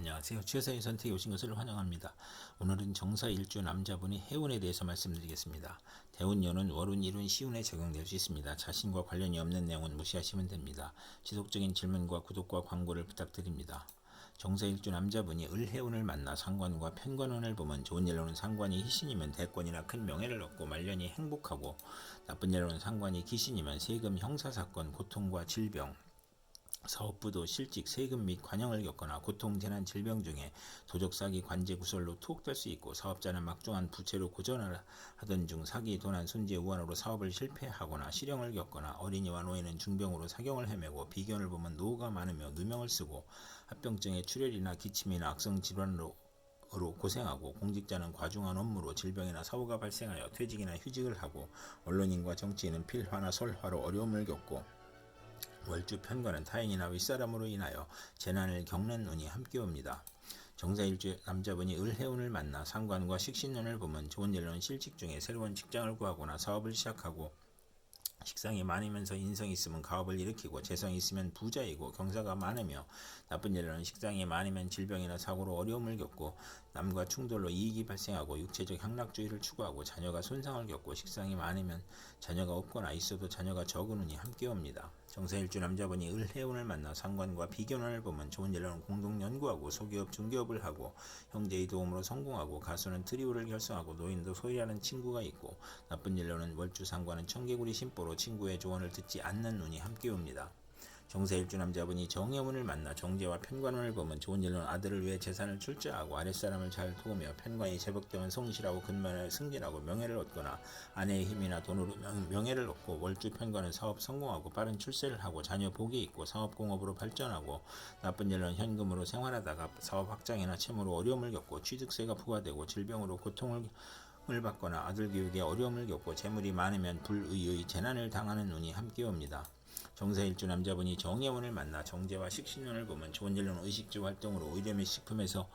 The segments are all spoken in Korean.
안녕하세요. 취사의 선택에 오신 것을 환영합니다. 오늘은 정사일주 남자분이 해운에 대해서 말씀드리겠습니다. 대운년은 월운, 일운, 시운에 적용될 수 있습니다. 자신과 관련이 없는 내용은 무시하시면 됩니다. 지속적인 질문과 구독과 광고를 부탁드립니다. 정사일주 남자분이 을해운을 만나 상관과 편관운을 보면 좋은 일로는 상관이 희신이면 대권이나 큰 명예를 얻고 말년이 행복하고, 나쁜 일로는 상관이 기신이면 세금, 형사사건, 고통과 질병, 사업부도 실직, 세금 및 관영을 겪거나 고통, 재난, 질병 중에 도적, 사기, 관제, 구설로 투옥될 수 있고, 사업자는 막중한 부채로 고전을 하던 중 사기, 도난, 손재, 우환으로 사업을 실패하거나 실형을 겪거나, 어린이와 노인은 중병으로 사경을 헤매고, 비견을 보면 노후가 많으며 누명을 쓰고, 합병증의 출혈이나 기침이나 악성 질환으로 고생하고, 공직자는 과중한 업무로 질병이나 사고가 발생하여 퇴직이나 휴직을 하고, 언론인과 정치인은 필화나 설화로 어려움을 겪고, 월주 편관은 타인이나 윗사람으로 인하여 재난을 겪는 운이 함께 옵니다. 정사일주 남자분이 을해운을 만나 상관과 식신운을 보면 좋은 일로는 실직 중에 새로운 직장을 구하거나 사업을 시작하고, 식상이 많으면서 인성이 있으면 가업을 일으키고, 재성이 있으면 부자이고, 경사가 많으며, 나쁜 일로는 식상이 많으면 질병이나 사고로 어려움을 겪고, 남과 충돌로 이익이 발생하고, 육체적 향락주의를 추구하고, 자녀가 손상을 겪고, 식상이 많으면 자녀가 없거나 있어도 자녀가 적은 운이 함께 옵니다. 정사일주 남자분이 을해운을 만나 상관과 비견운을 보면 좋은 일로는 공동 연구하고, 소기업, 중기업을 하고, 형제의 도움으로 성공하고, 가수는 트리오를 결성하고, 노인도 소리하는 친구가 있고, 나쁜 일로는 월주 상관은 청개구리 심보로 친구의 조언을 듣지 않는 운이 함께 옵니다. 정사일주 남자분이 정해운을 만나 정제와 편관운을 보면 좋은 일로는 아들을 위해 재산을 출자하고, 아랫사람을 잘 도우며, 편관이 제복되면 성실하고 근면에 승진하고 명예를 얻거나, 아내의 힘이나 돈으로 명예를 얻고, 월주 편관은 사업 성공하고 빠른 출세를 하고, 자녀 복이 있고, 사업공업으로 발전하고, 나쁜 일로는 현금으로 생활하다가 사업 확장이나 채무로 어려움을 겪고, 취득세가 부과되고, 질병으로 고통을 받거나, 아들 교육에 어려움을 겪고, 재물이 많으면 불의의 재난을 당하는 운이 함께 옵니다. 정사일주 남자분이 정해운을 만나 정제와 식신운을 보면 좋은 일로는 의식주 활동으로 의료 및 식품에서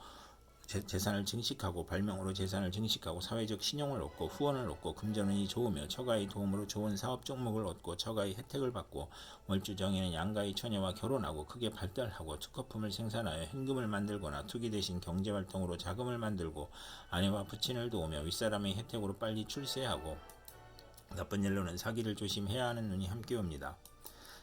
재산을 증식하고, 발명으로 재산을 증식하고, 사회적 신용을 얻고, 후원을 얻고, 금전운이 좋으며, 처가의 도움으로 좋은 사업 종목을 얻고, 처가의 혜택을 받고, 월주 정에는 양가의 처녀와 결혼하고 크게 발달하고, 특허품을 생산하여 현금을 만들거나, 투기 대신 경제활동으로 자금을 만들고, 아내와 부친을 도우며 윗사람의 혜택으로 빨리 출세하고, 나쁜 일로는 사기를 조심해야 하는 운이 함께 옵니다.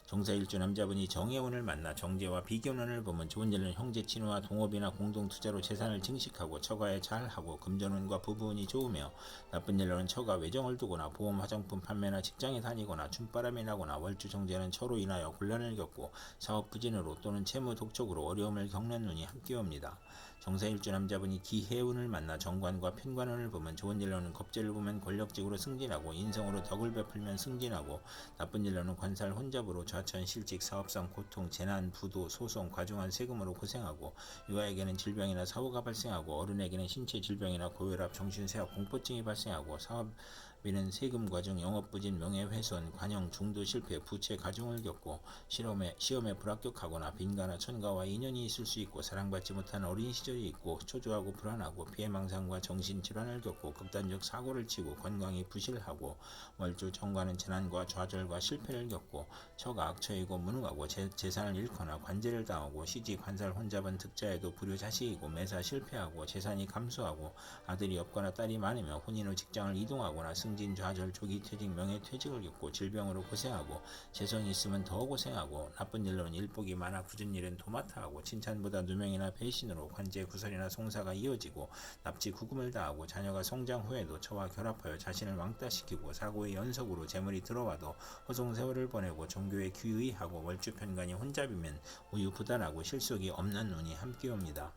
정사일주 남자분이 정해운을 만나 정제와 비견운을 보면 좋은 일은 형제 친구와 동업이나 공동투자로 재산을 증식하고, 처가에 잘하고, 금전운과 부부운이 좋으며, 나쁜 일로는 처가 외정을 두거나, 보험 화장품 판매나 직장에 다니거나, 춤바람이 나거나, 월주 정제는 처로 인하여 곤란을 겪고, 사업 부진으로 또는 채무 독촉으로 어려움을 겪는 운이 함께 옵니다. 정사일주 남자분이 기해운을 만나 정관과 편관운을 보면 좋은 일로는 겁재를 보면 권력직으로 승진하고, 인성으로 덕을 베풀면 승진하고, 나쁜 일로는 관살 혼잡으로 좌천, 실직, 사업상 고통, 재난, 부도, 소송, 과중한 세금으로 고생하고, 유아에게는 질병이나 사고가 발생하고, 어른에게는 신체 질병이나 고혈압, 정신쇠약, 공포증이 발생하고, 사업비는 세금 과중, 영업부진, 명예훼손, 관영, 중도 실패, 부채 가중을 겪고, 시험에 불합격하거나, 빈가나 천가와 인연이 있을 수 있고, 사랑받지 못한 어린 시절이 있고, 초조하고 불안하고, 피해망상과 정신질환을 겪고, 극단적 사고를 치고, 건강이 부실하고, 월주 정관은 재난과 좌절과 실패를 겪고, 처가 악처이고 무능하고, 재산을 잃거나 관제를 당하고, 시집, 관살, 혼잡은 득자에도 불효자식이고, 매사 실패하고, 재산이 감소하고, 아들이 없거나 딸이 많으며, 혼인 후 직장을 이동하거나, 승진, 좌절, 조기 퇴직, 명예퇴직을 겪고, 질병으로 고생하고, 재성이 있으면 더 고생하고, 나쁜 일로는 일복이 많아 굳은 일은 도맡아 하고, 칭찬보다 누명이나 배신으로 관제, 구설이나 송사가 이어지고, 납치, 구금을 당하고, 자녀가 성장 후에도 처와 결합하여 자신을 왕따시키고, 사고의 연속으로 재물이 들어와도 허송세월을 보내고, 종교에 귀의하고, 월주 편관이 혼잡이면 우유부단하고 실속이 없는 운이 함께 옵니다.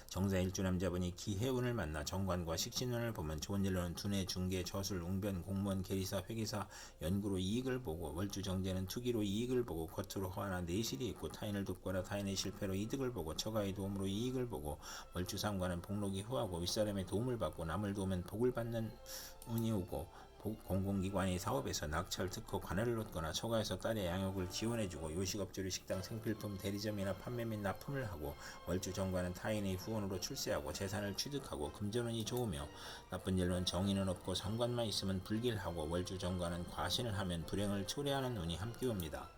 정사일주 남자분이 기해운을 만나 정관과 식신운을 보면 좋은 일로는 두뇌, 중개, 저술, 웅변, 공무원, 계리사, 회계사, 연구로 이익을 보고, 월주 정제는 투기로 이익을 보고, 겉으로 화나 내실이 있고, 타인을 돕거나 타인의 실패로 이득을 보고, 처가의 도움으로 이익을 보고, 월주 상관은 복록이 후하고, 윗사람의 도움을 받고, 남을 도우면 복을 받는 운이 오고, 공공기관의 사업에서 낙찰, 특허, 관할을 얻거나, 처가에서 딸의 양육을 지원해주고, 요식업조류, 식당, 생필품, 대리점이나 판매 및 납품을 하고, 월주 정관은 타인의 후원으로 출세하고, 재산을 취득하고, 금전운이 좋으며, 나쁜 일로는 정의는 없고 상관만 있으면 불길하고, 월주 정관은 과신을 하면 불행을 초래하는 운이 함께 옵니다.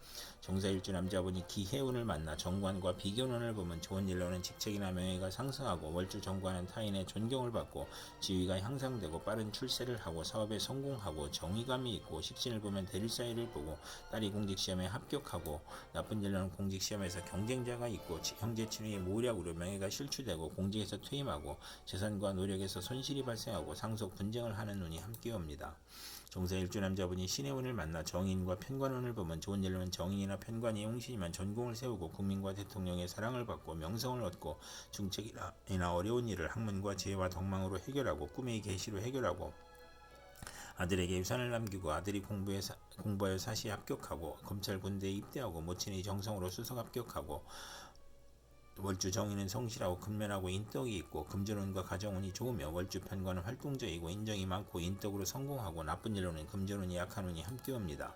정사일주 남자분이 기해운을 만나 정관과 비견운을 보면 좋은 일로는 직책이나 명예가 상승하고 월주 정관은 타인의 존경을 받고 지위가 향상되고 빠른 출세를 하고 사업에 성공하고 정의감이 있고 식신을 보면 대릴사이를 보고 딸이 공직시험에 합격하고 나쁜 일로는 공직시험에서 경쟁자가 있고 형제 친위의 모략으로 명예가 실추되고 공직에서 퇴임하고 재산과 노력에서 손실이 발생하고 상속 분쟁을 하는 운이 함께 옵니다. 정사일주 남자분이 신의 운을 만나 정인과 편관운을 보면 좋은 일로는 정인이나 편관이 용신이면 전공을 세우고 국민과 대통령의 사랑을 받고 명성을 얻고 중책이나 어려운 일을 학문과 지혜와 덕망으로 해결하고 꿈의 계시로 해결하고 아들에게 유산을 남기고 아들이 공부하여 사시에 합격하고 검찰 군대에 입대하고 모친이 정성으로 수석 합격하고 월주 정인은 성실하고 근면하고 인덕이 있고 금전운과 가정운이 좋으며 월주 편관은 활동적이고 인정이 많고 인덕으로 성공하고 나쁜 일로는 금전운이 약한 운이 함께 옵니다.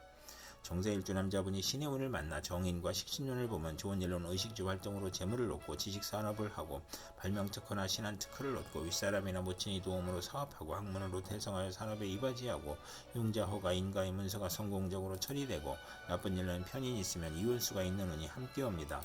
정사일주 남자분이 신의 운을 만나 정인과 식신운을 보면 좋은 일로는 의식주 활동으로 재물을 얻고 지식산업을 하고 발명특허나 신한특허를 얻고 윗사람이나 모친이 도움으로 사업하고 학문으로 대성하여 산업에 이바지하고 흉자, 허가, 인가의 문서가 성공적으로 처리되고 나쁜 일로는 편인이 있으면 이혼수가 있는 운이 함께 옵니다.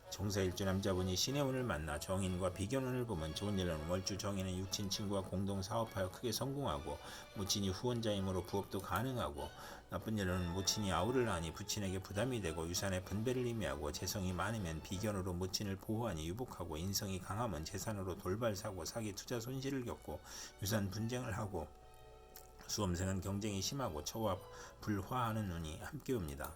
정사일주 남자분이 신의 운을 만나 정인과 비견운을 보면 좋은 일로는 월주 정인은 육친 친구와 공동 사업하여 크게 성공하고 모친이 후원자이므로 부업도 가능하고 나쁜 일로는 모친이 아우를 하니 부친에게 부담이 되고 유산의 분배를 의미하고 재성이 많으면 비견으로 모친을 보호하니 유복하고 인성이 강하면 재산으로 돌발 사고 사기 투자 손실을 겪고 유산 분쟁을 하고 수험생은 경쟁이 심하고 처와 불화하는 운이 함께 옵니다.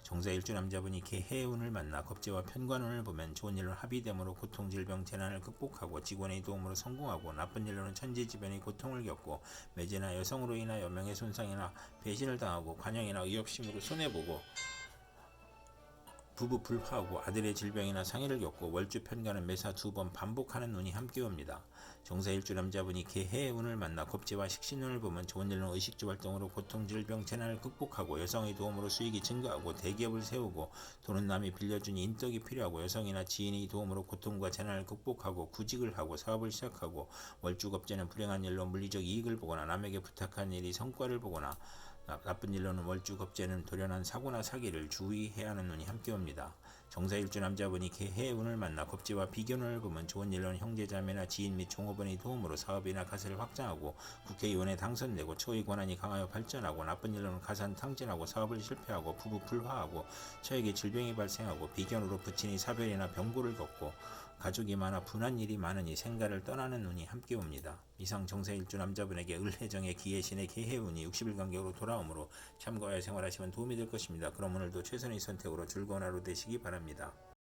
정사일주 남자분이 개해의 운을 만나 겁재와 편관운을 보면 좋은 일로 합의됨으로 고통, 질병, 재난을 극복하고 직원의 도움으로 성공하고 나쁜 일로는 천재지변의 고통을 겪고 매제나 여성으로 인하여 명예손상이나 배신을 당하고 관영이나 의협심으로 손해보고 부부 불화하고 아들의 질병이나 상해를 겪고 월주 편관은 매사 2번 반복하는 운이 함께 옵니다. 정사일주 남자분이 개해의 운을 만나 겁재와 식신운을 보면 좋은 일로는 의식주 활동으로 고통, 질병, 재난을 극복하고 여성의 도움으로 수익이 증가하고 대기업을 세우고 돈은 남이 빌려준 인덕이 필요하고 여성이나 지인의 도움으로 고통과 재난을 극복하고 구직을 하고 사업을 시작하고 월주 겁재는 불행한 일로 물리적 이익을 보거나 남에게 부탁한 일이 성과를 보거나 나쁜 일로는 월주 겁재는 돌연한 사고나 사기를 주의해야 하는 운이 함께 옵니다. 정사일주 남자분이 개해의 운을 만나 겁재와 비견운을 보면 좋은 일로는 형제자매나 지인 및 종업원의 도움으로 사업이나 가세를 확장하고 국회의원에 당선되고 처의 권한이 강하여 발전하고 나쁜 일로는 가산 탕진하고 사업을 실패하고 부부 불화하고 처에게 질병이 발생하고 비견으로 부친이 사별이나 병고를 겪고 가족이 많아 분한 일이 많으니 생가를 떠나는 운이 함께 옵니다. 이상 정사일주 남자분에게 을해정의 기해신의 개해운이 60일 간격으로 돌아오므로 참고하여 생활하시면 도움이 될 것입니다. 그럼 오늘도 최선의 선택으로 즐거운 하루 되시기 바랍니다.